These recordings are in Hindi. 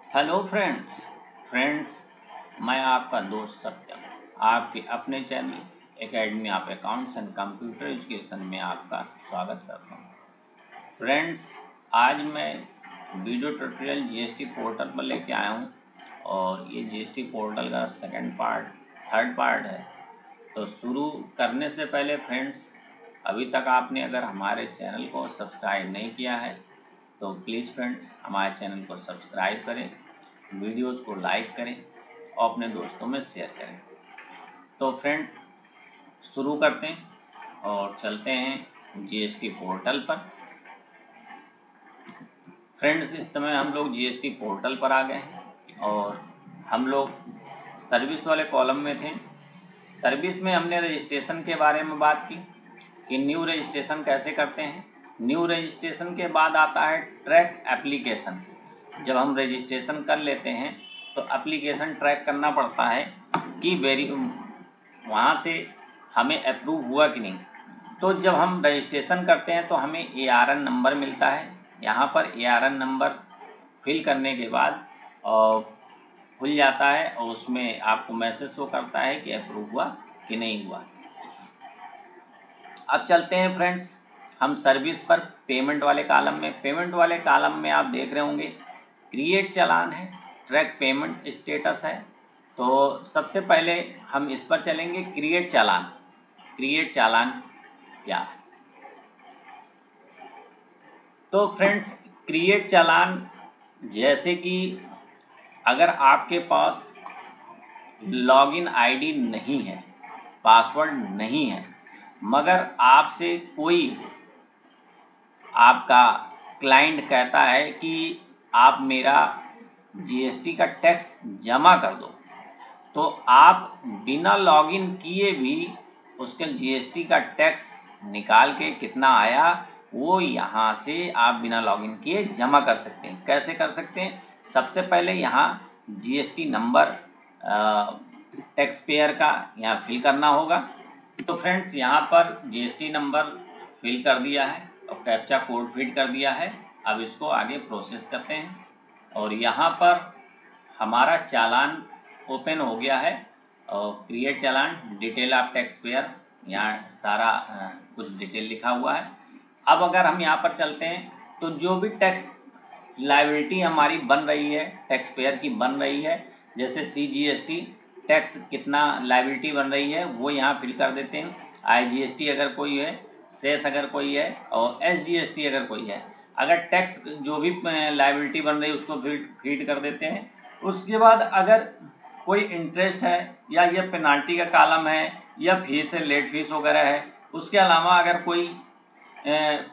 हेलो फ्रेंड्स मैं आपका दोस्त सत्यम आपके अपने channel academy of accounts and computer education में आपका स्वागत करता हूँ। फ्रेंड्स, आज मैं वीडियो ट्यूटोरियल जीएसटी पोर्टल पर लेके आया हूँ और ये जीएसटी पोर्टल का थर्ड पार्ट है। तो शुरू करने से पहले फ्रेंड्स, अभी तक आपने अगर हमारे चैनल को सब्सक्राइब नहीं किया है तो प्लीज़ फ्रेंड्स हमारे चैनल को सब्सक्राइब करें, वीडियोज़ को लाइक करें और अपने दोस्तों में शेयर करें। तो फ्रेंड, शुरू करते हैं और चलते हैं जीएसटी पोर्टल पर। फ्रेंड्स, इस समय हम लोग जीएसटी पोर्टल पर आ गए हैं और हम लोग सर्विस वाले कॉलम में थे। सर्विस में हमने रजिस्ट्रेशन के बारे में बात की कि न्यू रजिस्ट्रेशन कैसे करते हैं। न्यू रजिस्ट्रेशन के बाद आता है ट्रैक एप्लीकेशन। जब हम रजिस्ट्रेशन कर लेते हैं तो एप्लीकेशन ट्रैक करना पड़ता है कि वहाँ से हमें अप्रूव हुआ कि नहीं। तो जब हम रजिस्ट्रेशन करते हैं तो हमें ARN नंबर मिलता है। यहाँ पर ARN नंबर फिल करने के बाद खुल जाता है और उसमें आपको मैसेज शो करता है कि अप्रूव हुआ कि नहीं हुआ। अब चलते हैं फ्रेंड्स हम सर्विस पर। पेमेंट वाले कॉलम में आप देख रहे होंगे क्रिएट चालान है, ट्रैक पेमेंट स्टेटस है। तो सबसे पहले हम इस पर चलेंगे। क्रिएट चालान क्या है? तो फ्रेंड्स, क्रिएट चालान जैसे कि अगर आपके पास लॉगिन आईडी नहीं है, पासवर्ड नहीं है, मगर आपसे कोई आपका क्लाइंट कहता है कि आप मेरा जीएसटी का टैक्स जमा कर दो, तो आप बिना लॉगिन किए भी उसके जीएसटी का टैक्स निकाल के कितना आया वो यहाँ से आप बिना लॉगिन किए जमा कर सकते हैं। कैसे कर सकते हैं? सबसे पहले यहाँ जीएसटी नंबर टैक्स पेयर का यहाँ फिल करना होगा। तो फ्रेंड्स, यहाँ पर जीएसटी नंबर फिल कर दिया है और कैप्चा कोड फिट कर दिया है। अब इसको आगे प्रोसेस करते हैं और यहाँ पर हमारा चालान ओपन हो गया है और create challan detail of tax payer, यहाँ सारा कुछ डिटेल लिखा हुआ है। अब अगर हम यहाँ पर चलते हैं तो जो भी टैक्स लायबिलिटी हमारी बन रही है, टैक्स पेयर की बन रही है, जैसे CGST टैक्स कितना लायबिलिटी बन रही है वो यहाँ फिल कर देते हैं। IGST अगर कोई है, सेस अगर कोई है और SGST अगर कोई है, अगर टैक्स जो भी लायबिलिटी बन रही है उसको फीड कर देते हैं। उसके बाद अगर कोई इंटरेस्ट है या ये पेनाल्टी का कॉलम है या फीस है, लेट फीस वगैरह है, उसके अलावा अगर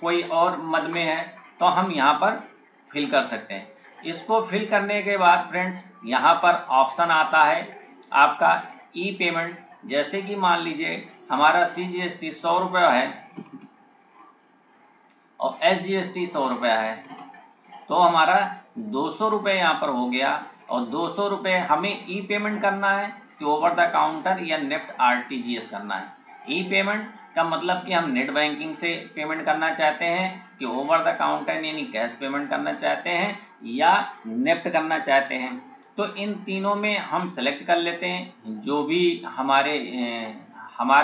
कोई और मद में है तो हम यहाँ पर फिल कर सकते हैं। इसको फिल करने के बाद फ्रेंड्स यहाँ पर ऑप्शन आता है आपका ई पेमेंट। जैसे कि मान लीजिए हमारा CGST 100 रुपया है और SGST 100 रुपया है, तो हमारा 200 रुपये यहाँ पर हो गया। और 200 रुपये हमें ई पेमेंट करना है कि ओवर द काउंटर या नेफ्ट RTGS करना है। ई पेमेंट का मतलब कि हम नेट बैंकिंग से पेमेंट करना चाहते हैं कि ओवर द काउंटर यानी कैश पेमेंट करना चाहते हैं या नेफ्ट करना चाहते हैं। तो इन तीनों में हम सेलेक्ट कर लेते हैं जो भी हमारे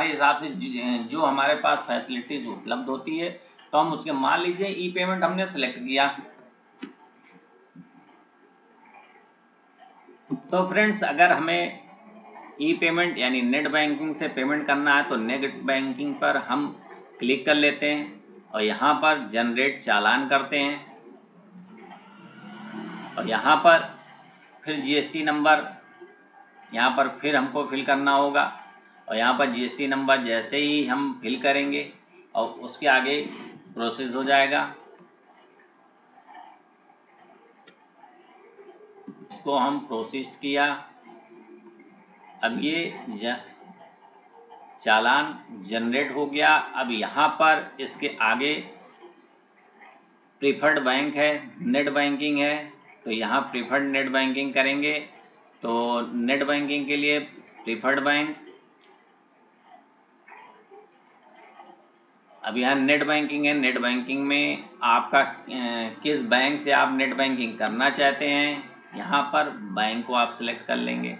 हिसाब से जो हमारे पास फैसिलिटीज़ उपलब्ध होती है। तो हम उसके मान लीजिए ई पेमेंट हमने सेलेक्ट किया। तो फ्रेंड्स, अगर हमें ई पेमेंट यानी नेट बैंकिंग से पेमेंट करना है तो नेट बैंकिंग पर हम क्लिक कर लेते हैं और यहाँ पर जनरेट चालान करते हैं और यहाँ पर फिर जीएसटी नंबर यहाँ पर फिर हमको फिल करना होगा और यहाँ पर जीएसटी नंबर जैसे ही हम फिल करेंगे और उसके आगे प्रोसेस हो जाएगा। इसको हम प्रोसेस किया। अब ये चालान जनरेट हो गया। अब यहाँ पर इसके आगे प्रीफर्ड बैंक है, नेट बैंकिंग है, तो यहाँ प्रीफर्ड नेट बैंकिंग करेंगे। तो नेट बैंकिंग के लिए प्रीफर्ड बैंक, अब यहाँ नेट बैंकिंग है। नेट बैंकिंग में आपका किस बैंक से आप नेट बैंकिंग करना चाहते हैं यहाँ पर बैंक को आप सिलेक्ट कर लेंगे।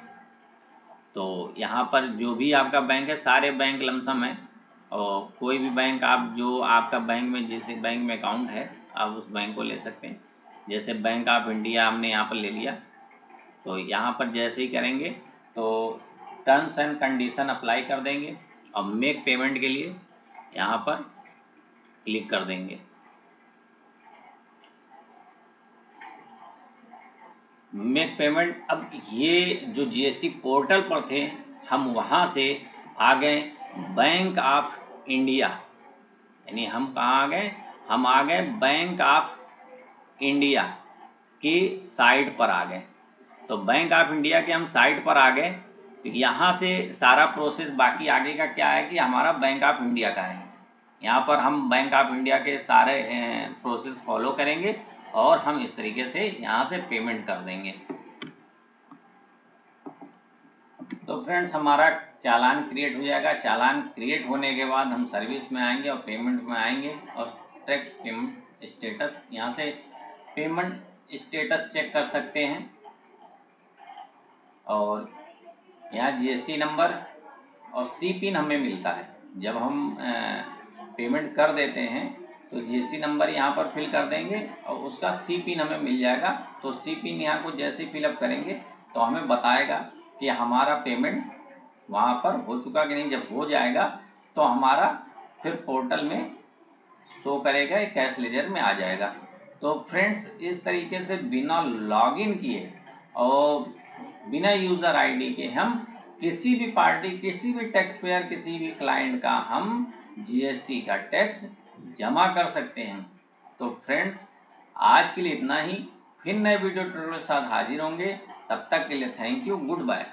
तो यहाँ पर जो भी आपका बैंक है, सारे बैंक लमसम है, और कोई भी बैंक आप जो आपका बैंक में जिस बैंक में अकाउंट है आप उस बैंक को ले सकते हैं। जैसे बैंक ऑफ इंडिया हमने यहाँ पर ले लिया, तो यहाँ पर जैसे ही करेंगे तो टर्म्स एंड कंडीशन अप्लाई कर देंगे और मेक पेमेंट के लिए यहाँ पर क्लिक कर देंगे। मेक पेमेंट, अब ये जो जीएसटी पोर्टल पर थे, हम वहाँ से आ गए बैंक ऑफ इंडिया, यानी हम कहाँ आ गए, हम आ गए बैंक ऑफ इंडिया की साइट पर आ गए। तो बैंक ऑफ इंडिया के हम साइट पर आ गए, तो यहाँ से सारा प्रोसेस बाकी आगे का क्या है कि हमारा बैंक ऑफ इंडिया का है। यहाँ पर हम बैंक ऑफ इंडिया के सारे प्रोसेस फॉलो करेंगे और हम इस तरीके से यहाँ से पेमेंट कर देंगे। तो फ्रेंड्स हमारा चालान क्रिएट हो जाएगा। चालान क्रिएट होने के बाद हम सर्विस में आएंगे और पेमेंट में आएंगे और ट्रैक पेमेंट स्टेटस, यहाँ से पेमेंट स्टेटस चेक कर सकते हैं। और यहाँ जीएसटी नंबर और सी पिन हमें मिलता है। जब हम पेमेंट कर देते हैं तो जीएसटी नंबर यहाँ पर फिल कर देंगे और उसका सी पिन हमें मिल जाएगा। तो सी पिन यहाँ को जैसे ही फिलअप करेंगे तो हमें बताएगा कि हमारा पेमेंट वहाँ पर हो चुका कि नहीं। जब हो जाएगा तो हमारा फिर पोर्टल में शो करेगा, कैश लेजर में आ जाएगा। तो फ्रेंड्स इस तरीके से बिना लॉगिन किए और बिना यूज़र आईडी के हम किसी भी पार्टी, किसी भी टैक्स पेयर, किसी भी क्लाइंट का हम जीएसटी का टैक्स जमा कर सकते हैं। तो फ्रेंड्स आज के लिए इतना ही, फिर नए वीडियो ट्यूटोरियल के साथ हाजिर होंगे। तब तक के लिए थैंक यू, गुड बाय।